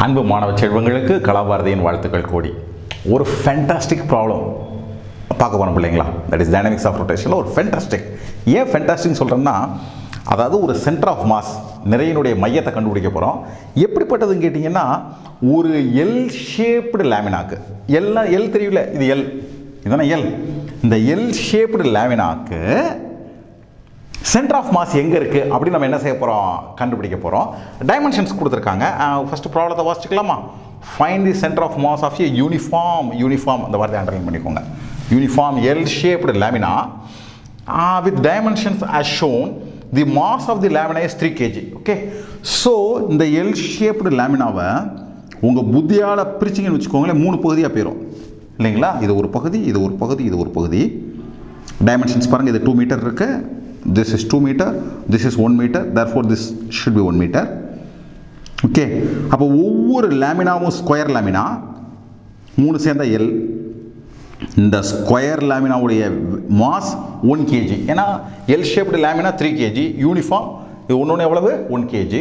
அன்பு மாணவ செல்வங்களுக்கு கலாபாரதியின் வாழ்த்துக்கள் கோடி. ஒரு ஃபேண்டாஸ்டிக் ப்ராப்ளம் பார்க்க போகிறோம் பிள்ளைங்களா. தட் இஸ் டைனமிக்ஸ் ஆஃப் ரொட்டேஷனில் ஒரு ஃபேண்டாஸ்டிக். ஏன் ஃபேண்டாஸ்டிக்னு சொல்கிறேன்னா, அதாவது ஒரு சென்டர் ஆஃப் மாஸ் நிறையினுடைய மையத்தை கண்டுபிடிக்க போகிறோம். எப்படிப்பட்டதுன்னு கேட்டிங்கன்னா, ஒரு எல் ஷேப்டு லேமினாக்கு, எல் தெரியல, இது எல், இதுதானே எல். இந்த எல் ஷேப்டு லேமினாக்கு சென்டர் ஆஃப் மாஸ் எங்கே இருக்குது அப்படின்னு நம்ம என்ன செய்ய போகிறோம், கண்டுபிடிக்க போகிறோம். டைமென்ஷன்ஸ் கொடுத்துருக்காங்க. ஃபஸ்ட்டு ப்ராப்ளத்தை வாசிச்சுக்கலாமா? Find the centre of mass of a uniform அந்த வார்த்தை அண்டர்லைன் பண்ணிக்கோங்க. Uniform L shaped lamina with dimensions as shown, the mass of the lamina is 3 kg. Okay, so இந்த எல் ஷேப்டு லேமினாவை உங்கள் புத்தியால் பிரிச்சிங்கன்னு வச்சுக்கோங்களேன், 3 பகுதியாக போயிடும் இல்லைங்களா. இது ஒரு பகுதி, இது ஒரு பகுதி, இது ஒரு பகுதி. டைமென்ஷன்ஸ் பாருங்கள், இது 2 மீட்டர் இருக்குது. This is 2 meter, this is 1 meter, therefore this should be 1 meter. Okay, அப்போ ஒவ்வொரு லேமினாவும் ஸ்கொயர் லேமினா, 3 சேர்ந்த எல். இந்த ஸ்கொயர் லேமினாவுடைய மாஸ் 1 kg. ஏன்னா L shaped lamina 3 kg, uniform இது ஒன்று எவ்வளவு 1 kg.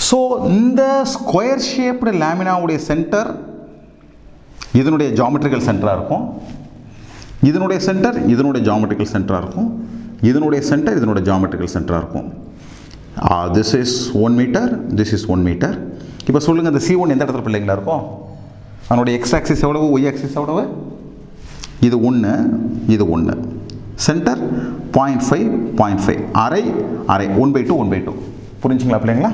ஸோ இந்த ஸ்கொயர் ஷேப்டு லேமினாவுடைய சென்டர் இதனுடைய ஜாமெட்ரிக்கல் சென்டராக இருக்கும், இதனுடைய சென்டர் இதனுடைய ஜாமெட்ரிக்கல் சென்டராக இருக்கும், இதனுடைய சென்டர் இதனுடைய ஜாமெட்ரிக்கல் சென்டராக இருக்கும். This is 1 metre, this is 1 metre. இப்போ சொல்லுங்கள், இந்த C1 எந்த இடத்துல பிள்ளைங்களா இருக்கும்? அதனுடைய எக்ஸ் ஆக்சிஸ் எவ்வளவு, ஒய் ஆக்சிஸ் எவ்வளவு? இது 1, இது 1. சென்டர் 0.5 அரை 1/2 1/2. புரிஞ்சுங்களா பிள்ளைங்களா?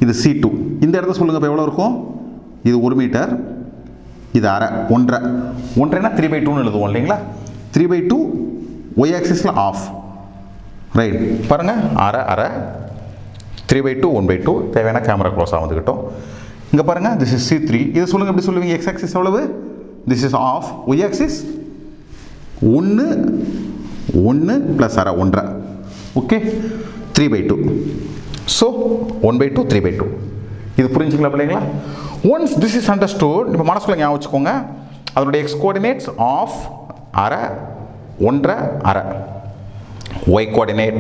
இது C2. இந்த இடத்த சொல்லுங்கள், இப்போ எவ்வளோ இருக்கும்? இது 1 மீட்டர், இது அரை 1.5 3/2ன்னு எழுதுவோம் இல்லைங்களா. 3/2 ஒய் ஆக்சிஸில் ஆஃப், ரைட். பாருங்கள், அரை 3/2 1/2. தேவையான கேமரா க்ளோஸாக வந்துக்கிட்டோம். இங்கே பாருங்கள், திஸ் இஸ் C3. இது சொல்லுங்கள், எப்படி சொல்லுவீங்க? எக்ஸ் ஆக்சிஸ் எவ்வளவு? This is half. Y axis 1 plus அரை 1.5. ஓகே, 3/2. ஸோ 1/2 3/2. இது புரிஞ்சுங்களா பிள்ளைங்களா? ஒன்ஸ் திஸ் இஸ் அண்டர்ஸ்டூட், இப்போ மனசுக்குள்ள ஞாபகம் வச்சுக்கோங்க, அதனுடைய எக்ஸ் கோஆர்டினேட்ஸ் ஆஃப் அரை 1.5, ஒய் கோஆர்டினேட்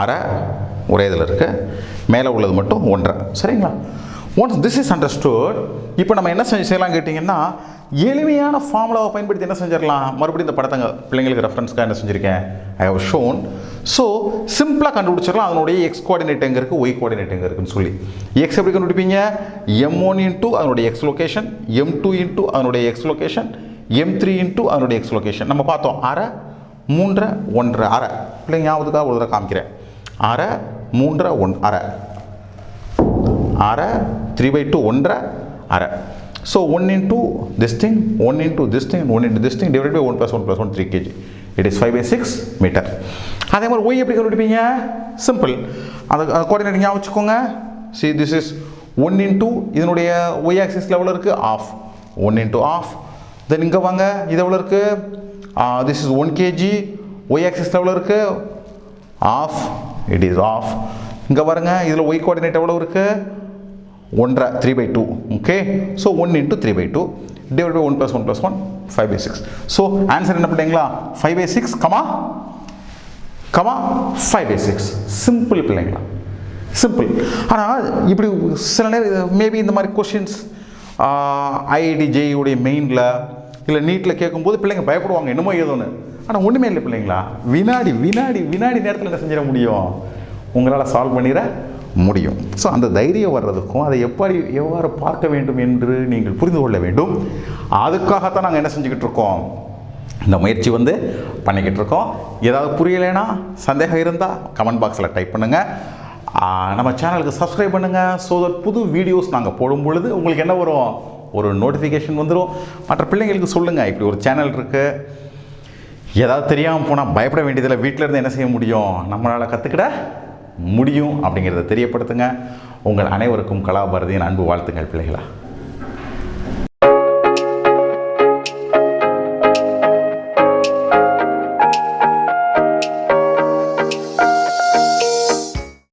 அரை ஒரே இதில் இருக்குது, மேலே உள்ளது மட்டும் 1.5. சரிங்களா? ஒன்ஸ் திஸ் இஸ் அண்டர்ஸ்டூட், இப்போ நம்ம என்ன செய்யலாம் கேட்டிங்கன்னா, எளிமையான ஃபார்முலாவை பயன்படுத்தி என்ன செஞ்சிடலாம்? மறுபடியும் இந்த படத்தங்க பிள்ளைங்களுக்கு ரெஃபரன்ஸ்க்காக என்ன செஞ்சுருக்கேன், ஐ ஹவ் ஷோன். ஸோ சிம்பிளாக கண்டுபிடிச்சிடலாம் அதனுடைய எக்ஸ் கோஆர்டினேட் எங்கே இருக்குது, ஒய் கோஆர்டினேட் எங்கே இருக்குன்னு சொல்லி. எக்ஸ் எப்படி கண்டுபிடிப்பீங்க? M1 இன்ட்டு அதனுடைய எக்ஸ் லொகேஷன், M2 இன்ட்டு அதனுடைய எக்ஸ் லொகேஷன், M3 இன்ட்டு அதனுடைய எக்ஸ் லொகேஷன். நம்ம பார்த்தோம் அரை 3 1.5 அரை. பிள்ளைங்க ஞாபகத்துக்காக ஒரு தடவை காமிக்கிறேன். அரை 3 1.5 அரை 3/2 1.5 அரை. So 1 into this thing, 1 into this thing, 1 into this thing divided by 1 plus 1 plus 1 3 kg. It is 5/6 meter. அதே மாதிரி y எப்படி கண்டுபிடிப்பீங்க? சிம்பிள். அது கோஆர்டினேட் ஞாபகம் வச்சுக்கோங்க. See, this is 1 into இதனுடைய y axis லெவல் இருக்குது ஆஃப், 1 into ஆஃப். தென் இங்கே வாங்க, இது எவ்வளோ இருக்குது? this is 1 kg, y axis level இருக்குது ஆஃப், it is ஆஃப். இங்கே பாருங்க, இதில் y கோஆர்டினேட் எவ்வளோ இருக்குது? 1.5 3/2. Okay, so 1 into 3/2 divided by 1 plus 1 plus 1 5/6. So answer என்ன பிள்ளைங்களா? 5/6 கமா 5/6. சிம்பிள் பிள்ளைங்களா, சிம்பிள். ஆனால் இப்படி சில நேரம் மேபி இந்த மாதிரி கொஷின்ஸ் ஐஐடி ஜேஇயுடைய மெயினில் இல்லை நீட்டில் கேட்கும்போது பிள்ளைங்க பயப்படுவாங்க, என்னமோ ஏதோன்னு. ஆனால் ஒன்றுமே இல்லை பிள்ளைங்களா, வினாடி நேரத்தில் என்ன செஞ்சிட முடியும், உங்களால் சால்வ் பண்ணிட முடியும். ஸோ அந்த தைரியம் வர்றதுக்கும் அதை எவ்வாறு பார்க்க வேண்டும் என்று நீங்கள் புரிந்து கொள்ள வேண்டும். அதுக்காகத்தான் நாங்கள் என்ன செஞ்சுக்கிட்டு இருக்கோம், இந்த முயற்சி பண்ணிக்கிட்டு இருக்கோம். ஏதாவது புரியலைன்னா, சந்தேகம் இருந்தால் கமெண்ட் பாக்ஸில் டைப் பண்ணுங்கள். நம்ம சேனலுக்கு சப்ஸ்கிரைப் பண்ணுங்கள். ஸோ தட் புது வீடியோஸ் நாங்கள் போடும் பொழுது உங்களுக்கு என்ன வரும், ஒரு நோட்டிஃபிகேஷன் வந்துடும். மற்ற பிள்ளைங்களுக்கு சொல்லுங்கள், இப்படி ஒரு சேனல் இருக்குது, ஏதாவது தெரியாமல் போனால் பயப்பட வேண்டியதில்லை, வீட்டில் இருந்து என்ன செய்ய முடியும், நம்மளால் கற்றுக்கிட முடியும் அப்படிங்கிறத தெரியப்படுத்துங்க. உங்கள் அனைவருக்கும் கலாபாரதியின் அன்பு வாழ்த்துங்கள் பிள்ளைகளா.